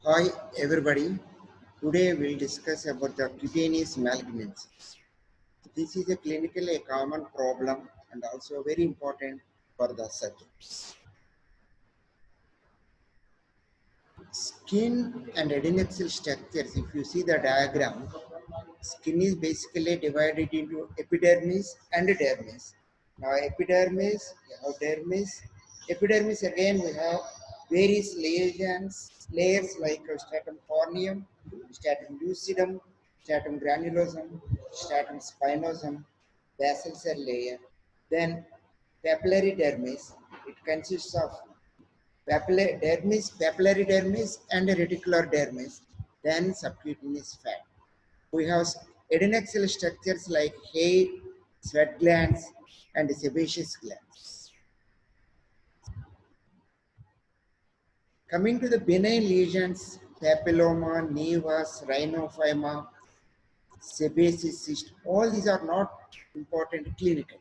Hi everybody. Today we'll discuss about the cutaneous malignancy. This is a clinically a common problem and also very important for the subjects. Skin and adnexal structures, if you see the diagram, skin is basically divided into epidermis and dermis. Now epidermis, we have dermis. Epidermis again we have various layers like stratum corneum, stratum lucidum, stratum granulosum, stratum spinosum, basal cell layer. Then papillary dermis, it consists of papillary dermis, and reticular dermis, then subcutaneous fat. We have adnexal structures like hair, sweat glands, and sebaceous glands. Coming to the benign lesions, papilloma, nevus, rhinophyma, sebaceous cyst, all these are not important clinically.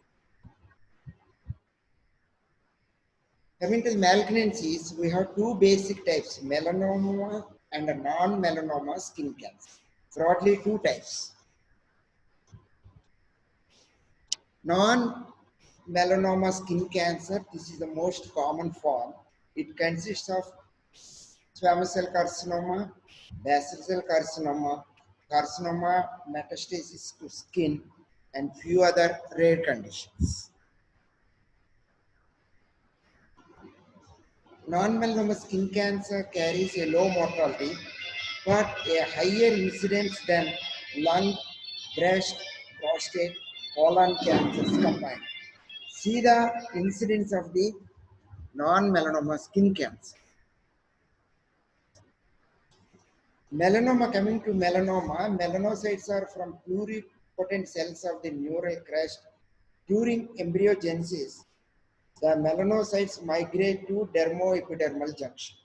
Coming to the malignancies, we have two basic types, melanoma and a non-melanoma skin cancer. Broadly, two types. Non-melanoma skin cancer, this is the most common form. It consists of squamous cell carcinoma, basal cell carcinoma, carcinoma metastasis to skin, and few other rare conditions. Non-melanoma skin cancer carries a low mortality but a higher incidence than lung, breast, prostate, colon cancers combined. See the incidence of the non-melanoma skin cancer. Melanoma, coming to melanoma, melanocytes are from pluripotent cells of the neuric crest. During embryogenesis, the melanocytes migrate to dermoepidermal junction.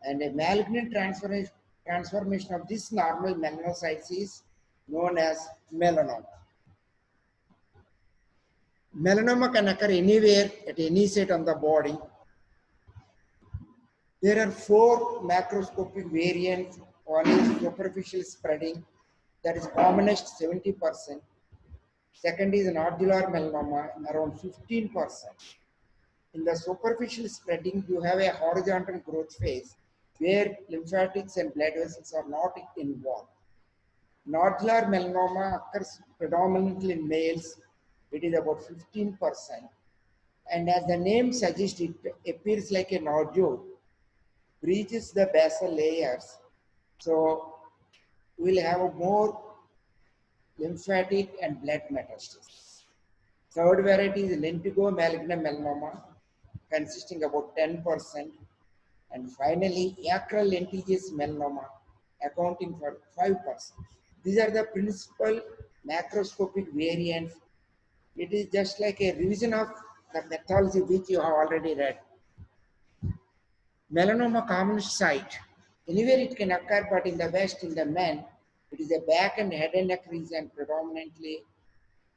And a malignant transformation of this normal melanocytes is known as melanoma. Melanoma can occur anywhere at any site on the body. There are four macroscopic variants. One is superficial spreading, that is commonest 70%. Second is nodular melanoma, around 15%. In the superficial spreading, you have a horizontal growth phase where lymphatics and blood vessels are not involved. Nodular melanoma occurs predominantly in males. It is about 15%. And as the name suggests, it appears like a nodule, breaches the basal layers. So we'll have a more lymphatic and blood metastasis. Third variety is lentigo malignant melanoma, consisting about 10%. And finally, acral lentiginous melanoma, accounting for 5%. These are the principal macroscopic variants. It is just like a revision of the pathology which you have already read. Melanoma common site. Anywhere it can occur, but in the West, in the men, it is a back and head and neck region predominantly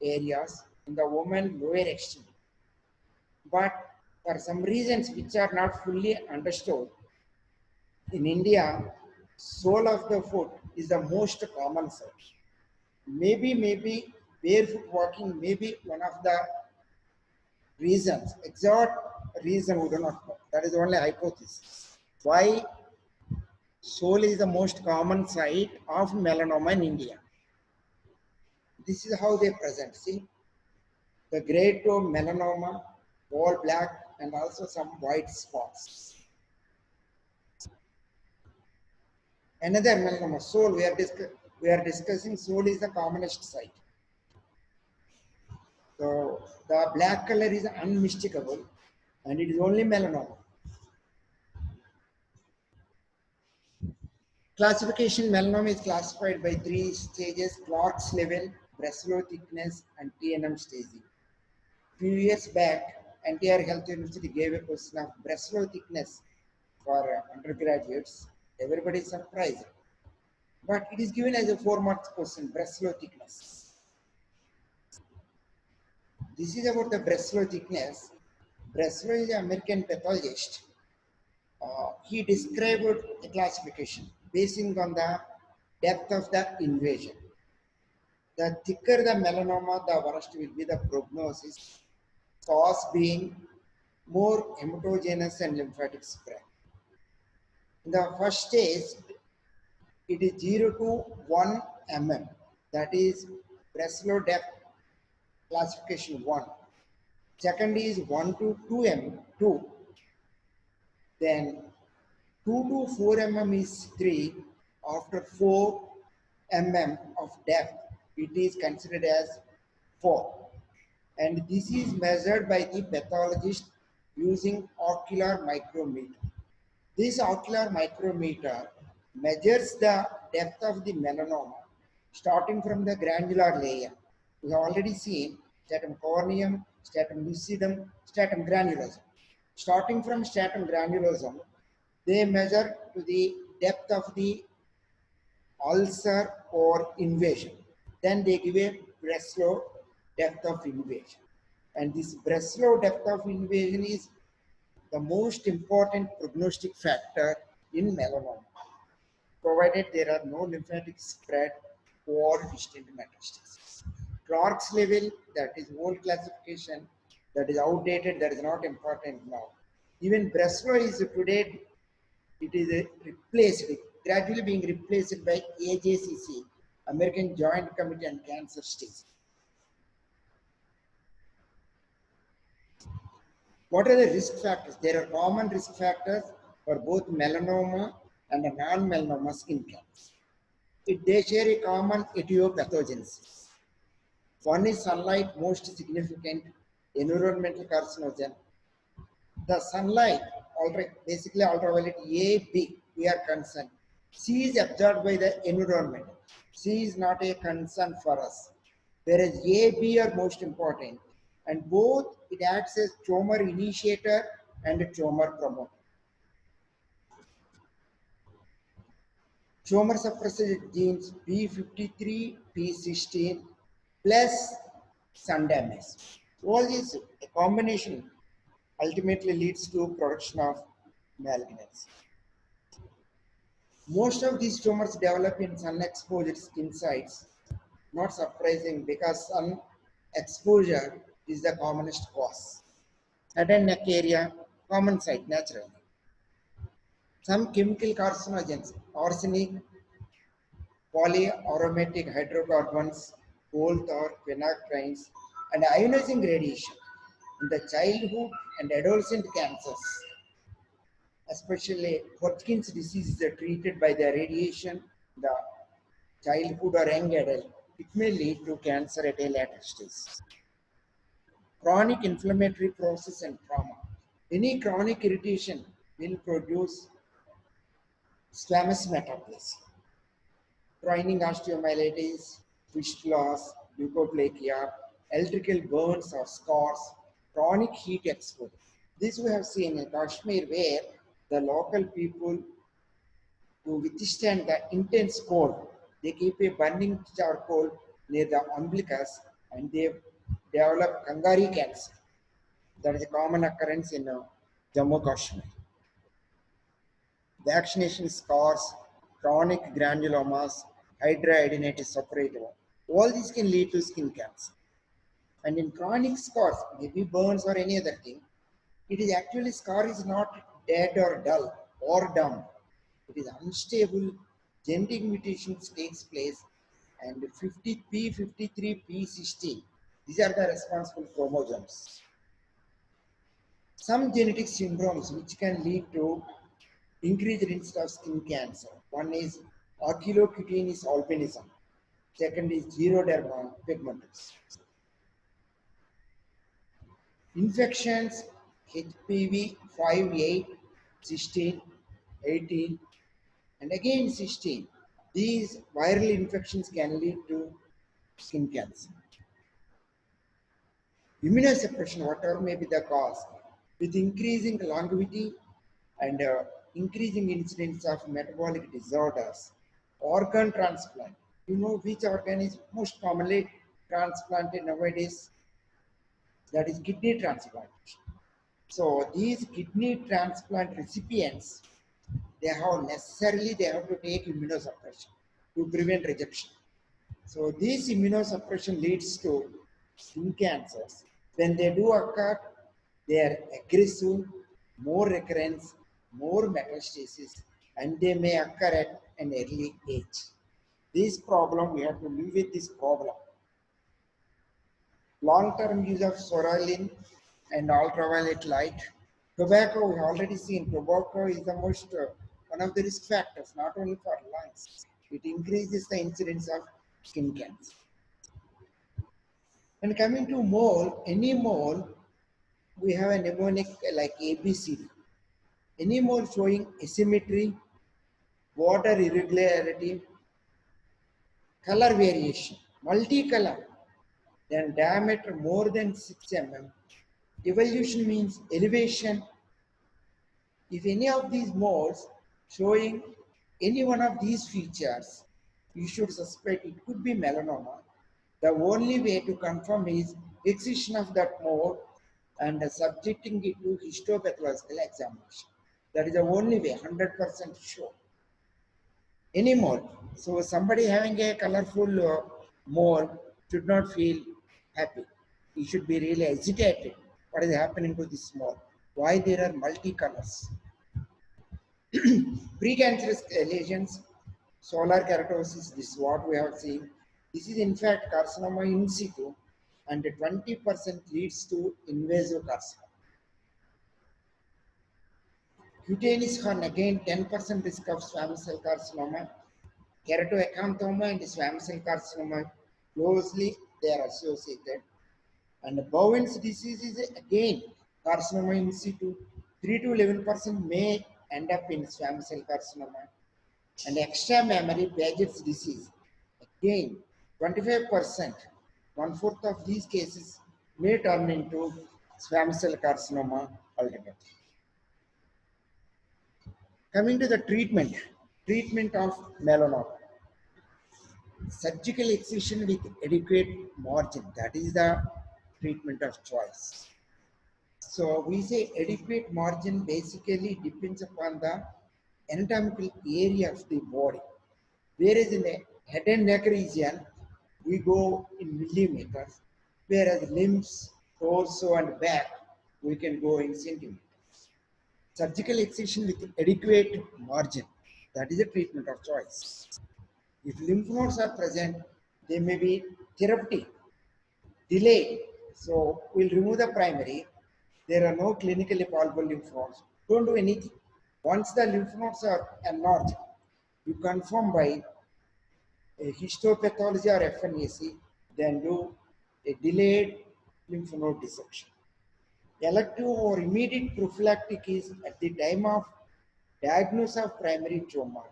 areas. In the woman, lower extremity. But for some reasons which are not fully understood, in India, sole of the foot is the most common site. Maybe barefoot walking may be one of the reasons. Exact reason we do not know. That is only hypothesis. Why sole is the most common site of melanoma in India. This is how they present. See, the grade 2 melanoma, all black and also some white spots. Another melanoma, sole, we are discussing sole is the commonest site. So the black color is unmistakable and it is only melanoma. Classification, melanoma is classified by three stages: Clark's level, Breslow thickness, and TNM staging. Few years back, NTR Health University gave a question of Breslow thickness for undergraduates. Everybody is surprised. But it is given as a 4-mark question, Breslow thickness. This is about the Breslow thickness. Breslow is an American pathologist. He described a classification basing on the depth of the invasion. The thicker the melanoma, the worst will be the prognosis, cause being more hematogenous and lymphatic spread. In the first stage, it is 0 to 1 mm, that is Breslow depth classification 1. Second is 1 to 2 mm, 2. Then 2 to 4 mm is 3. After 4 mm of depth, it is considered as 4. And this is measured by the pathologist using ocular micrometer. This ocular micrometer measures the depth of the melanoma starting from the granular layer. We have already seen stratum corneum, stratum lucidum, stratum granulosum. Starting from stratum granulosum, they measure to the depth of the ulcer or invasion. Then they give a Breslow depth of invasion. And this Breslow depth of invasion is the most important prognostic factor in melanoma, provided there are no lymphatic spread or distant metastasis. Clark's level, that is old classification, that is outdated, that is not important now. Even Breslow is today, it is replaced, gradually being replaced by AJCC, American Joint Committee on Cancer Studies. What are the risk factors? There are common risk factors for both melanoma and non-melanoma skin cancer. They share a common etiopathogenesis. One is sunlight, most significant environmental carcinogen. The sunlight, basically ultraviolet A, B, we are concerned. C is absorbed by the environment. C is not a concern for us. Whereas A, B are most important. And both, it acts as tumor initiator and tumor promoter. Tumor suppressor genes P53, P16 plus sun damage. All this a combination ultimately leads to production of malignancy. Most of these tumors develop in sun exposed skin sites. Not surprising because sun exposure is the commonest cause. Head and neck area, common site naturally. Some chemical carcinogens, arsenic, polyaromatic hydrocarbons, coal tar, phenolphthaleins, and ionizing radiation in the childhood and adolescent cancers, especially Hodgkin's disease is treated by the radiation, the childhood or young adult, it may lead to cancer at a later stage. Chronic inflammatory process and trauma. Any chronic irritation will produce squamous metaplasia. Chronic osteomyelitis, fistulas, leukoplakia, electrical burns or scars, chronic heat exposure. This we have seen in Kashmir where the local people to withstand the intense cold, they keep a burning charcoal near the umbilicus and they develop Kangari cancer. That is a common occurrence in Jammu Kashmir. Vaccination scars, chronic granulomas, hidradenitis suppurativa. All these can lead to skin cancer. And in chronic scars, maybe burns or any other thing, it is actually scar is not dead or dull or dumb. It is unstable, genetic mutations takes place and 50P, 53, P16. These are the responsible chromosomes. Some genetic syndromes which can lead to increased risk of skin cancer. One is oculocutaneous albinism. Second is xeroderma pigmentosus. Infections, HPV 5, 8, 16, 18, and again 16. These viral infections can lead to skin cancer. Immunosuppression, whatever may be the cause, with increasing longevity and increasing incidence of metabolic disorders, organ transplant. You know which organ is most commonly transplanted nowadays? That is kidney transplantation. So these kidney transplant recipients, they have to take immunosuppression to prevent rejection. So this immunosuppression leads to skin cancers. When they do occur, they are aggressive, more recurrence, more metastasis, and they may occur at an early age. This problem, we have to live with this problem. Long-term use of psoralen and ultraviolet light. Tobacco, we have already seen, tobacco is the most, one of the risk factors, not only for lungs. It increases the incidence of skin cancer. And coming to mole, any mole, we have a mnemonic like ABCD. Any mole showing asymmetry, water irregularity, color variation, multicolor, then diameter more than 6 mm. Evolution means elevation. If any of these moles showing any one of these features, you should suspect it could be melanoma. The only way to confirm is excision of that mole and subjecting it to histopathological examination. That is the only way, 100% sure. Any mole. So somebody having a colorful mole should not feel happy. He should be really agitated. What is happening to this mole? Why there are multicolors? Precancerous lesions, solar keratosis, this is what we have seen. This is in fact carcinoma in situ, and 20% leads to invasive carcinoma. Cutaneous horn, again 10% risk of squamous cell carcinoma. Keratoacanthoma and squamous cell carcinoma, closely they are associated. And Bowen's disease is again carcinoma in situ. 3 to 11% may end up in squamous cell carcinoma. And extramammary Paget's disease, again 25%, 1/4 of these cases may turn into squamous cell carcinoma ultimately. Coming to the treatment of melanoma. Surgical excision with adequate margin, that is the treatment of choice. So we say adequate margin basically depends upon the anatomical area of the body. Whereas in the head and neck region, we go in millimeters, whereas limbs, torso and back, we can go in centimeters. Surgical excision with adequate margin, that is a treatment of choice. If lymph nodes are present, they may be therapeutic, delayed. So we'll remove the primary. There are no clinically palpable lymph nodes. Don't do anything. Once the lymph nodes are enlarged, you confirm by a histopathology or FNAC, then do a delayed lymph node dissection. Elective or immediate prophylactic is at the time of diagnosis of primary tumor.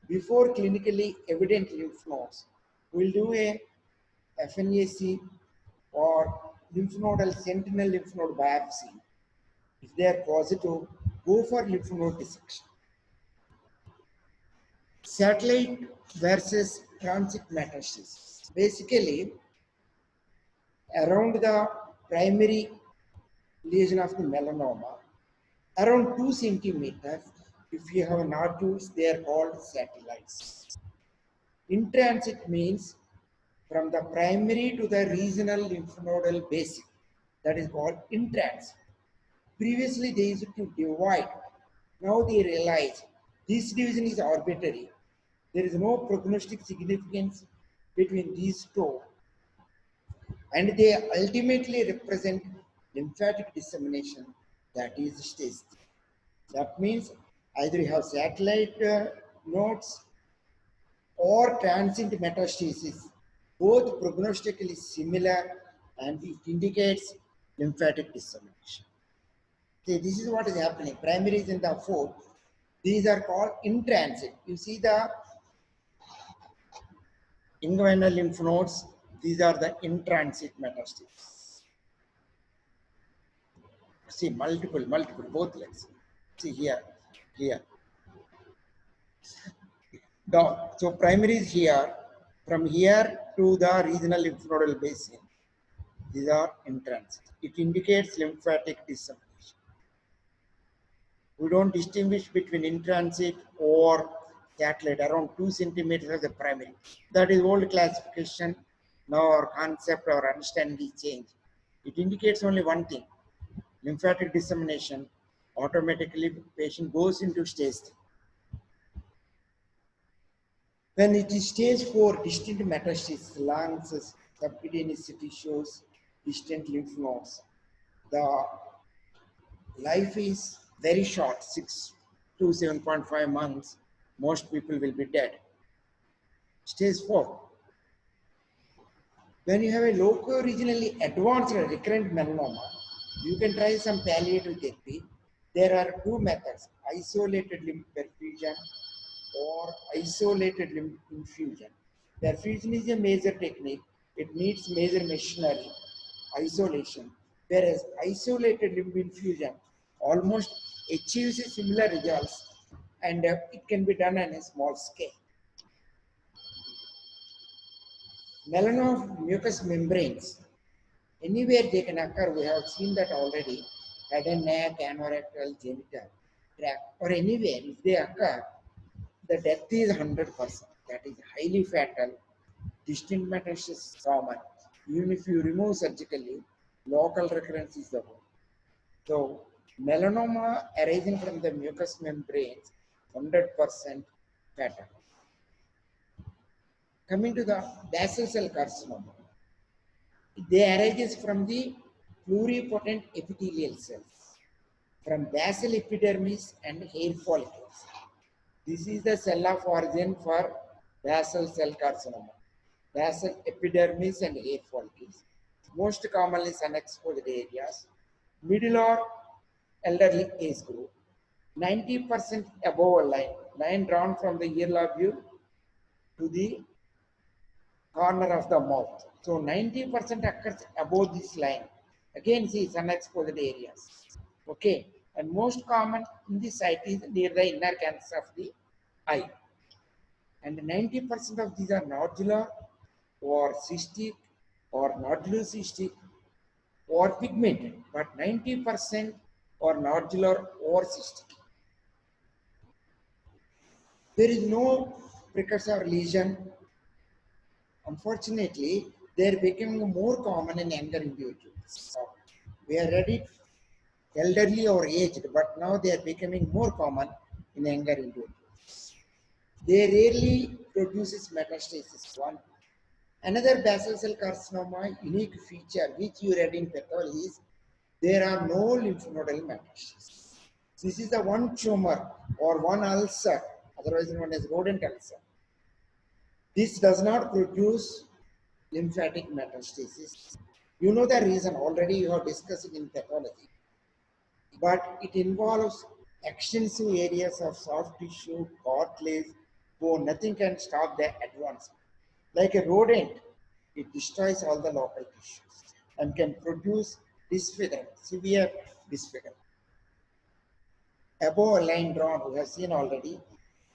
Before clinically evident lymph nodes, we'll do a FNAC or lymph nodal sentinel lymph node biopsy. If they are positive, go for lymph node dissection. Satellite versus transit metastasis. Basically, around the primary lesion of the melanoma, around 2 centimeters, if you have nodules, they are called satellites. In transit means from the primary to the regional lymph nodal basic, that is called in transit. Previously, they used to divide. Now they realize this division is arbitrary. There is no prognostic significance between these two, and they ultimately represent lymphatic dissemination, that is stage 3. That means either you have satellite nodes or transient metastasis, both prognostically similar, and it indicates lymphatic dissemination. See, this is what is happening. Primary is in the 4. These are called in transit. You see the inguinal lymph nodes, these are the in transit metastases. See, multiple, both legs. See here. Down. So primary is here. From here to the regional lymph nodal basin, these are in transit. It indicates lymphatic dissemination. We don't distinguish between in-transit or satellite. Around 2 centimeters of the primary. That is old classification. Now our concept or understanding is changed. It indicates only one thing: lymphatic dissemination. Automatically, patient goes into stage 3. When it is stage 4, distant metastasis, lungs, subcutaneous tissues, distant lymph nodes. The life is very short, 6 to 7.5 months. Most people will be dead. Stage 4. When you have a loco-regionally advanced recurrent melanoma, you can try some palliative therapy. There are two methods: isolated lymph perfusion or isolated lymph infusion. Perfusion is a major technique. It needs major machinery, isolation, whereas isolated lymph infusion almost achieves a similar results, and it can be done on a small scale. Melanoma of mucous membranes, anywhere they can occur. We have seen that already. Head and neck, anorectal, genital tract, or anywhere, if they occur, the death is 100%. That is highly fatal. Distinct metastasis is common. Even if you remove surgically, local recurrence is the one. So, melanoma arising from the mucous membranes, 100% fatal. Coming to the basal cell carcinoma, they arise from the pluripotent epithelial cells, from basal epidermis and hair follicles. This is the cell of origin for basal cell carcinoma. Basal epidermis and hair follicles. Most commonly unexposed areas. Middle or elderly age group. 90% above a line drawn from the ear lobule to the corner of the mouth. So 90% occurs above this line. Again, see unexposed areas. Okay, and most common in this site is near the inner canthus of the eye. And 90% of these are nodular or cystic or nodulocystic or pigmented, but 90% are nodular or cystic. There is no precursor lesion. Unfortunately, they are becoming more common in younger individuals. So we are ready, elderly or aged, but now they are becoming more common in younger individuals. They rarely produces metastasis. One. Another basal cell carcinoma unique feature which you read in pathology is there are no lymph nodal metastases. This is the one tumor or one ulcer, otherwise known as rodent ulcer. This does not produce lymphatic metastasis. You know the reason already, you have discussed it in pathology. But it involves extensive areas of soft tissue, cartilage, bone. Nothing can stop the advancement. Like a rodent, it destroys all the local tissues and can produce disfigurement, severe disfigurement. Above a line drawn, we have seen already,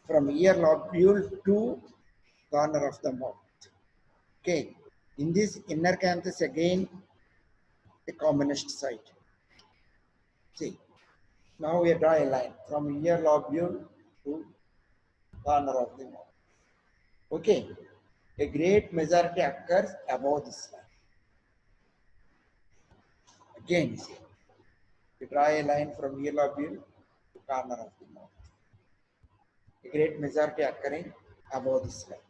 from ear lobule to corner of the mouth. Okay, in this inner canthus again, the commonest site. See, now we draw a line from ear lobule to corner of the mouth. Okay, a great majority occurs above this line. Again, see, we draw a line from ear lobule to corner of the mouth. A great majority occurring above this line.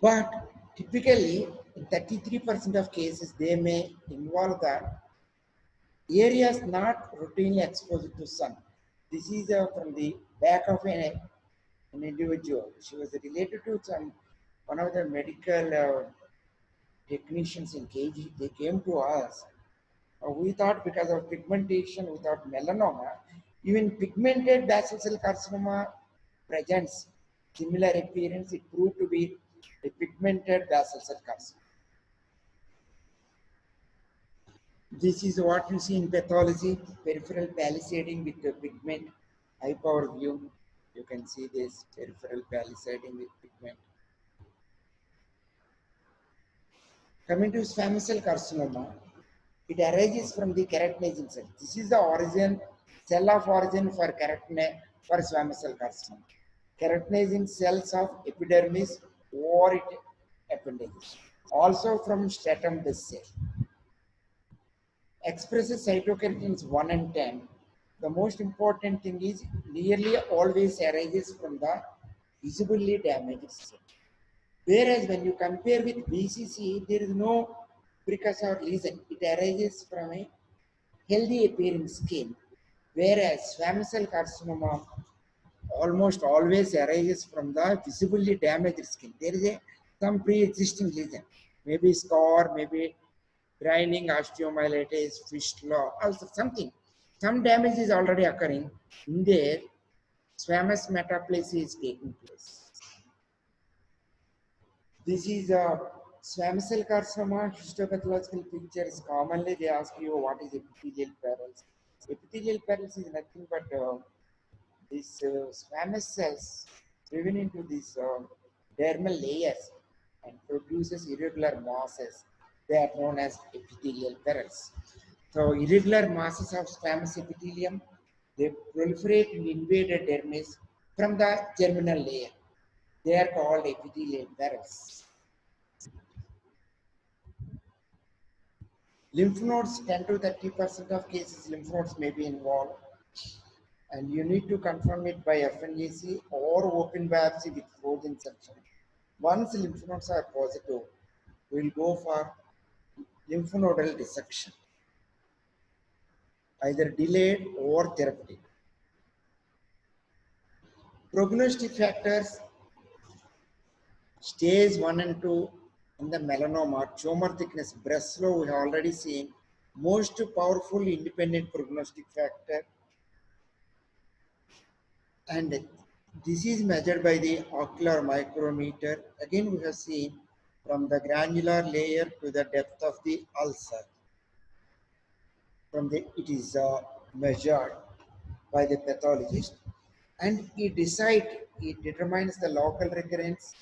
But typically, in 33% of cases, they may involve the areas not routinely exposed to sun. This is from the back of an individual. She was related to one of the medical technicians in KG. They came to us. We thought because of pigmentation, we thought melanoma. Even pigmented basal cell carcinoma presents similar appearance. It proved to be a pigmented basal cell carcinoma. This is what you see in pathology: peripheral palisading with the pigment. High power view. You can see this peripheral palisading with pigment. Coming to squamous cell carcinoma, it arises from the keratinizing cell. This is the origin Cell of origin for for squamous cell carcinoma. Keratinizing cells of epidermis or its appendages. Also from stratum based cell. Expresses cytokeratins 1 and 10. The most important thing is nearly always arises from the visibly damaged cell. Whereas when you compare with BCC, there is no precursor lesion. It arises from a healthy appearing skin. Whereas squamous cell carcinoma almost always arises from the visibly damaged skin. There is some pre-existing lesion, maybe scar, maybe grinding, osteomyelitis, fistula, also something. Some damage is already occurring. In there, squamous metaplasia is taking place. This is a squamous cell carcinoma histopathological pictures. Commonly, they ask you what is epithelial paralysis. Epithelial paralysis is nothing but these squamous cells driven into these dermal layers and produces irregular masses. They are known as epithelial parels. So irregular masses of squamous epithelium, they proliferate in invaded dermis from the germinal layer. They are called epithelial parels. Lymph nodes, 10 to 30% of cases, lymph nodes may be involved. And you need to confirm it by FNAC or open biopsy with frozen section. Once lymph nodes are positive, we will go for lymph nodal dissection, either delayed or therapeutic. Prognostic factors, stage 1 and 2 in the melanoma, tumor thickness, Breslow, we have already seen. Most powerful independent prognostic factor, and this is measured by the ocular micrometer. Again, we have seen from the granular layer to the depth of the ulcer. It is measured by the pathologist, and it determines the local recurrence,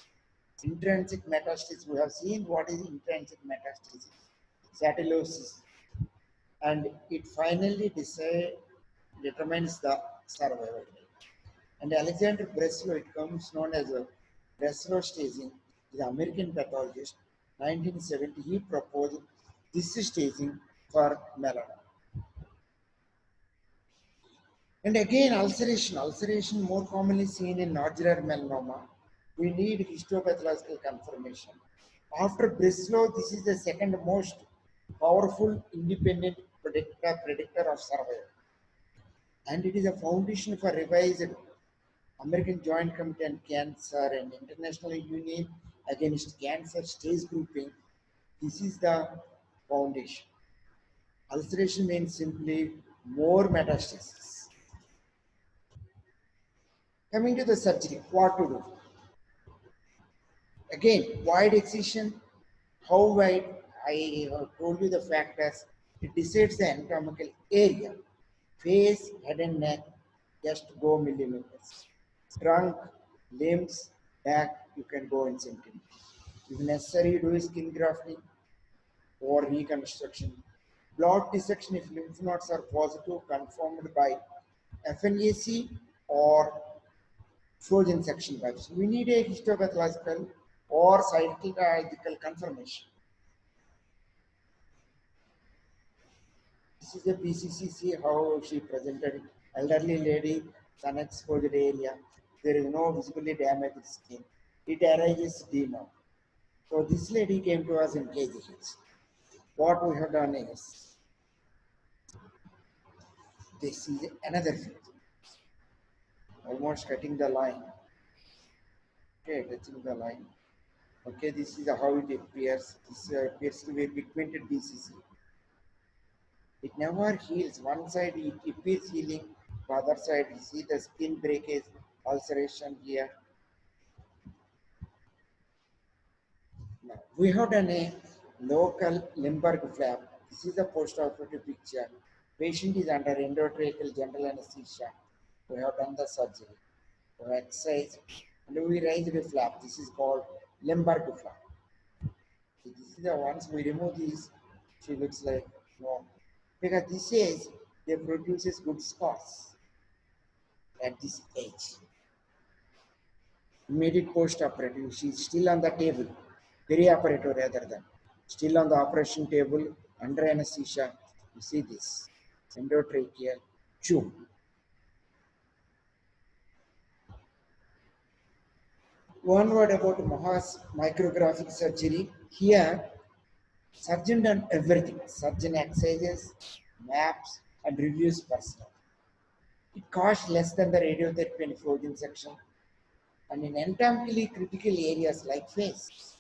intrinsic metastasis. We have seen what is intrinsic metastasis, satellosis, and it finally determines the survival rate. And Alexander Breslow, it comes known as a Breslow staging, the American pathologist, 1970, he proposed this staging for melanoma. And again, ulceration more commonly seen in nodular melanoma. We need histopathological confirmation. After Breslow, this is the second most powerful independent predictor of survival. And it is a foundation for revised American Joint Committee on Cancer and International Union Against Cancer stage grouping. This is the foundation. Ulceration means simply more metastasis. Coming to the surgery, what to do? Again, wide excision, how wide? I have told you the factors. It decides the anatomical area. Face, head and neck, just go millimeters. Trunk, limbs, back, you can go in centimeters. If necessary, do skin grafting or reconstruction. Blood dissection if lymph nodes are positive, confirmed by FNAC or frozen section biopsy. We need a histopathological or cytological confirmation. This is a BCC, how she presented. Elderly lady, sun exposed area. There is no visibly damaged skin. It arises now. So this lady came to us in KGH. What we have done is, this is another picture. Almost cutting the line. Okay, touching the line. Okay, this is how it appears. This appears to be a pigmented BCC. It never heals. One side it appears healing, the other side you see the skin breakage, ulceration here. Now, we have done a local Limburg flap. This is a post-operative picture. Patient is under endotracheal general anesthesia. We have done the surgery. We have excised and we raised the flap. This is called Limburg flap. So this is the once we remove these, she looks like no. Because this is they produces good scores at this age. Immediate post-operative, she's still on the table, peri-operative rather than, still on the operation table, under anesthesia. You see this, endotracheal tube. One word about Maha's micrographic surgery. Here, surgeon done everything. Surgeon exercises, maps, and reviews personnel. It costs less than the radiotherapy and frozen section. And in anatomically critical areas like face,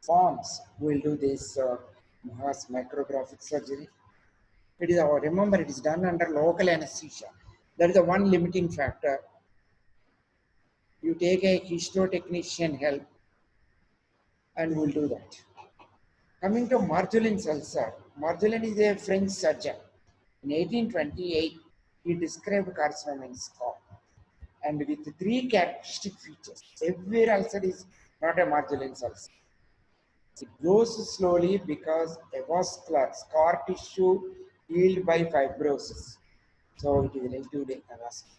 forms will do this Maha's micrographic surgery. It is remember it is done under local anesthesia. That is the one limiting factor. You take a histotechnician help and will do that. Coming to Marjolin ulcer, Marjolin is a French surgeon. In 1828, he described carcinoma in skull and with three characteristic features. Every ulcer is not a Marjolin ulcer. It grows slowly because avascular scar tissue healed by fibrosis. So it is relatively avascular.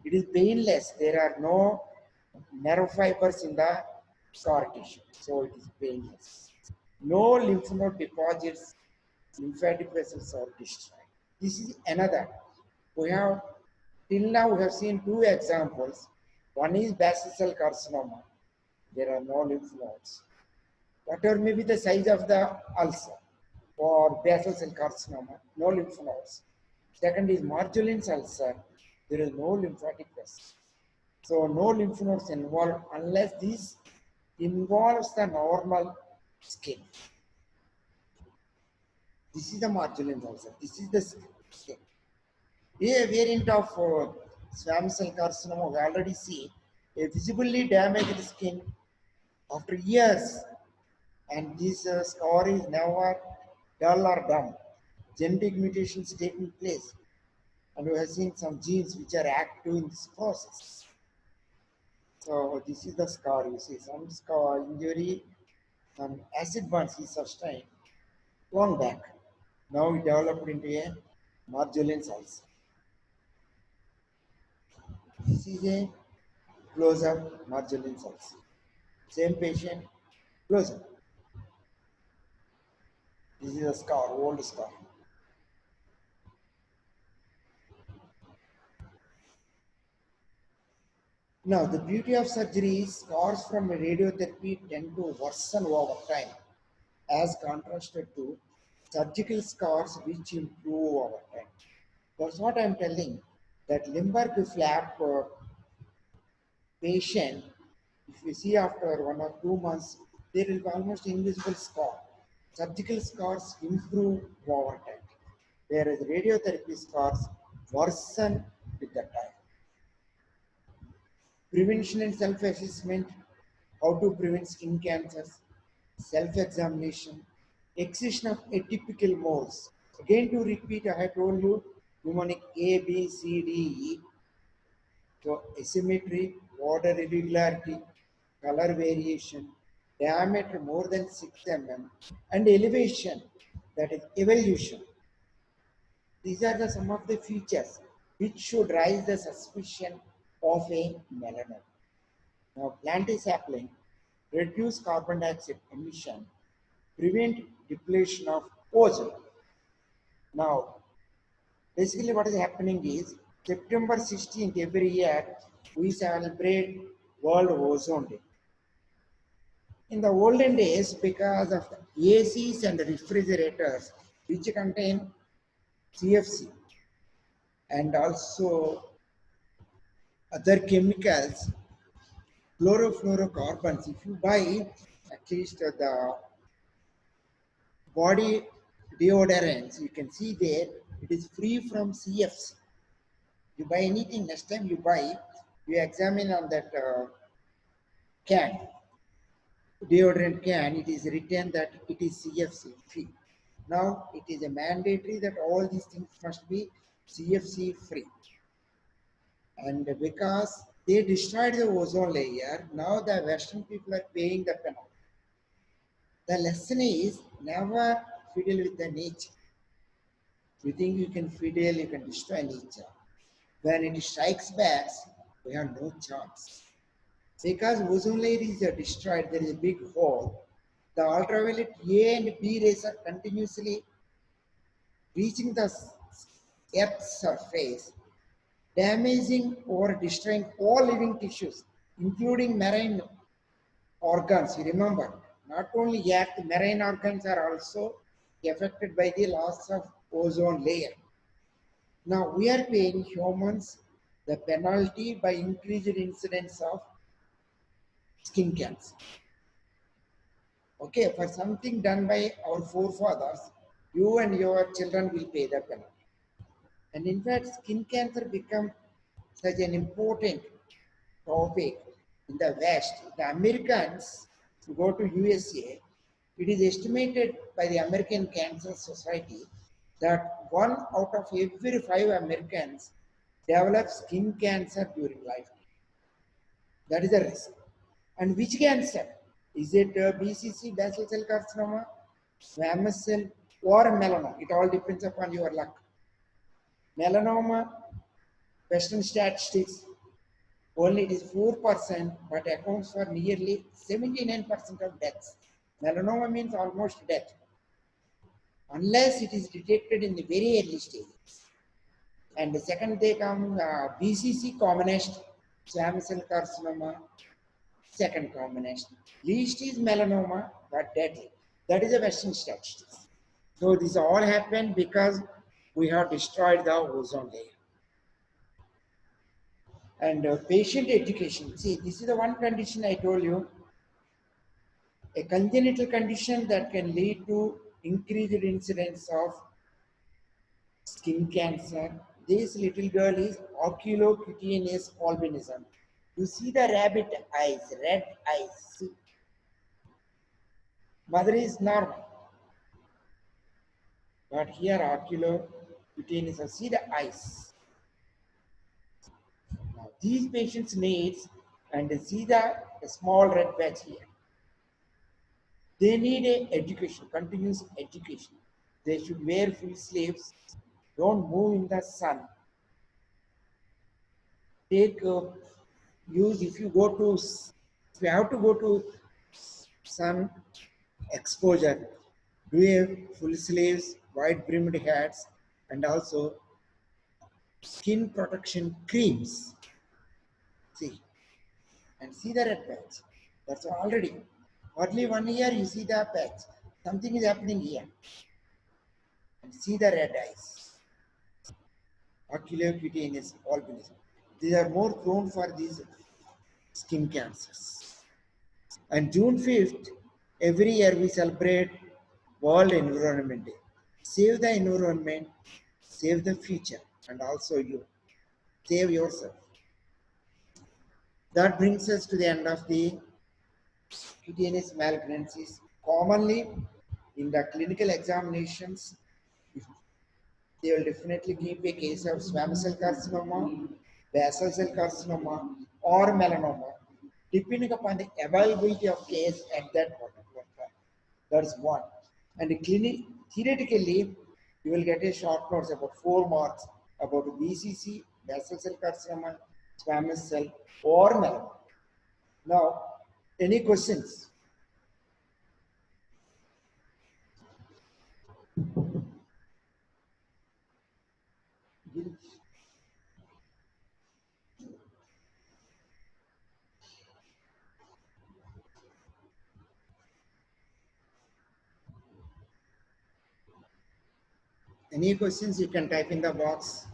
It is painless. There are no nerve fibers in the scar tissue. So it is painless. No lymph node deposits, lymphatic vessels are destroyed. This is another. We have till now we have seen two examples. One is basal cell carcinoma. There are no lymph nodes. Whatever may be the size of the ulcer for basal cell carcinoma, no lymph nodes. Second is Marjolin's ulcer. There is no lymphatic vessel. So no lymph nodes involved unless this involves the normal skin. This is the Marjolin ulcer. This is the skin. A variant of squamous cell carcinoma, we already see a visibly damaged skin after years, and this scar is never dull or dumb. Genetic mutations taking place, and we have seen some genes which are active in this process. So this is the scar. You see some scar injury, some acid burns he sustained long back. Now it developed into a Marjolin ulcer. This is a close-up Marjolin ulcer. Same patient, close-up. This is a scar, old scar. Now, the beauty of surgery is scars from radiotherapy tend to worsen over time, as contrasted to surgical scars which improve over time. That's what I'm telling. That Limburg flap patient, if you see after 1 or 2 months, there will be almost invisible scar. Surgical scars improve over time, whereas radiotherapy scars worsen with the time. Prevention and self-assessment, how to prevent skin cancers, self-examination, excision of atypical moles. Again to repeat, I have told you mnemonic A, B, C, D, E. So asymmetry, border irregularity, color variation, diameter more than 6 mm, and elevation, that is evolution. These are some of the features which should raise the suspicion of a melanoma. Now, plant is sapling, reduce carbon dioxide emission, prevent depletion of ozone. Now, basically what is happening is September 16th every year we celebrate World Ozone Day. In the olden days, because of the ACs and refrigerators which contain CFC and also other chemicals, chlorofluorocarbons, if you buy at least the body deodorants, you can see there it is free from CFC. You buy anything, next time you buy, you examine on that can, deodorant can, it is written that it is CFC free. Now it is a mandatory that all these things must be CFC free. And because they destroyed the ozone layer, now the Western people are paying the penalty. The lesson is never fiddle with the nature. You think you can fiddle, you can destroy nature. When it strikes back, we have no chance. Because ozone layer is destroyed, there is a big hole. The ultraviolet A and B rays are continuously reaching the Earth's surface, damaging or destroying all living tissues, including marine organs. You remember, not only Earth, marine organs are also affected by the loss of ozone layer. Now we are paying humans the penalty by increased incidence of skin cancer. Okay, for something done by our forefathers, you and your children will pay the penalty. And in fact, skin cancer become such an important topic in the West. The Americans, to go to USA, it is estimated by the American Cancer Society that 1 out of every 5 Americans develop skin cancer during lifetime. That is the risk. And which cancer? Is it BCC, basal cell carcinoma, squamous cell, or melanoma? It all depends upon your luck. Melanoma, Western statistics, only it is 4%, but accounts for nearly 79% of deaths. Melanoma means almost death, unless it is detected in the very early stages. And the second they come BCC commonest, squamous cell carcinoma, second commonest. Least is melanoma, but deadly. That is a Western statistics. So this all happened because we have destroyed the ozone layer. And patient education. See, this is the one condition I told you, a congenital condition that can lead to increased incidence of skin cancer. This little girl is oculocutaneous albinism. You see the rabbit eyes, red eyes. See, mother is normal, but here oculocutaneous. See the eyes. Now these patients needs, and see the small red patch here. They need a education, continuous education. They should wear full sleeves. Don't move in the sun. Take use if you go to if you have to go to sun exposure. Do a full sleeves, wide brimmed hats, and also skin protection creams. See and see the red patch. That's already. Early 1 year you see the patch. Something is happening here. And see the red eyes. Oculocutaneous albinism. They are more prone for these skin cancers. And June 5th, every year we celebrate World Environment Day. Save the environment, save the future, and also you. Save yourself. That brings us to the end of the cutaneous malignancies. Commonly, in the clinical examinations, they will definitely give a case of squamous cell carcinoma, basal cell carcinoma, or melanoma, depending upon the availability of case at that particular time. That's one. And theoretically, you will get a short notes about 4 marks about BCC, basal cell carcinoma, squamous cell, or melanoma. Now, any questions? Any questions you can type in the box.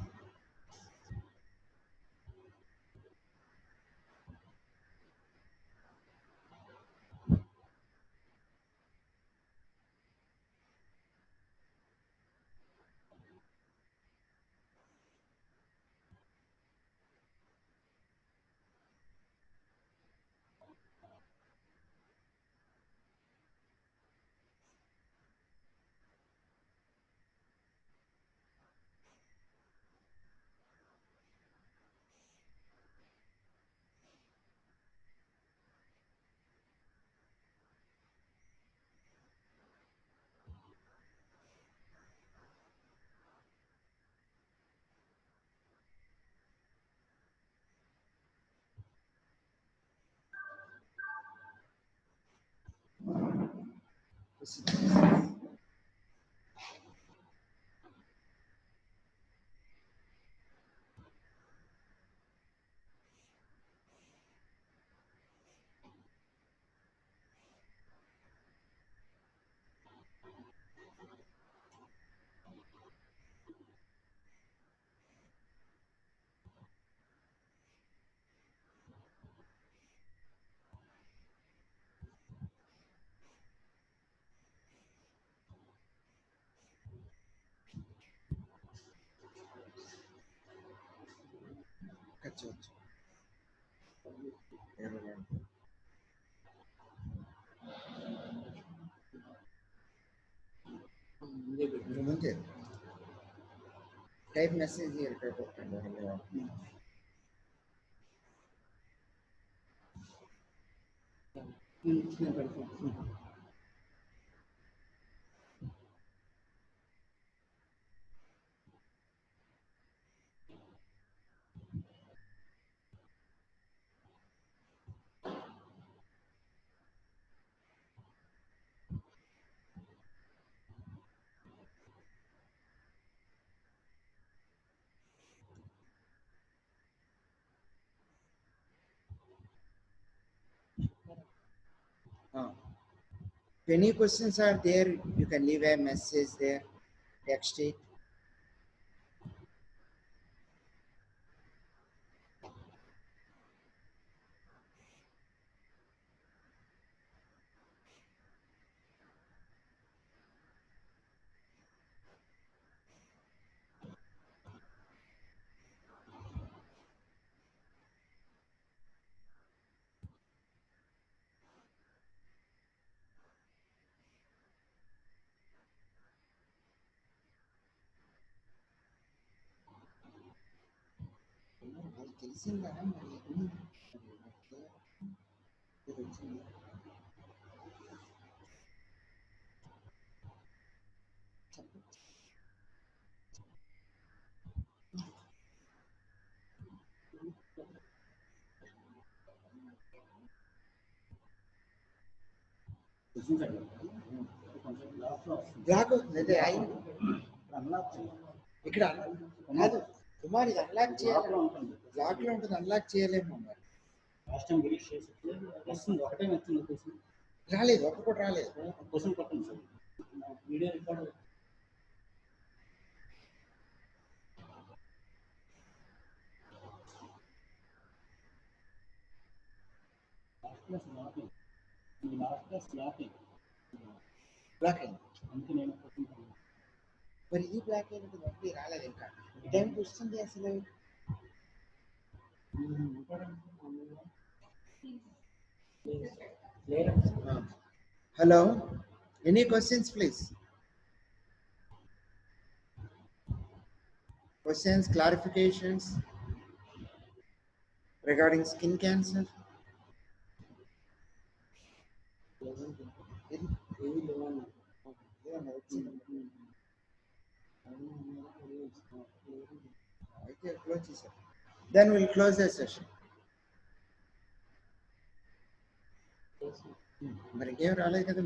Type message here. If any questions are there, you can leave a message there, text it. Block అవుతుంది ఇక్కడ కాదు కుమార్, ఇది unlock చేయాలి. Black లో ఉంటుంది, unlock చేయలేము. రాలేదు, ఒక్క కూడా రాలేదు. వీడియో రికార్డ్ బ్లాక్ అయింది. మరి ఇది బ్లాక్ అయినట్టు ఒకటి రాలేదు. ఇంకా ఈ టైంకి వస్తుంది అసలు. Hello, any questions please? Questions, clarifications regarding skin cancer? Then we'll close the session. మరి ఇంకేం రాలేదు కదా.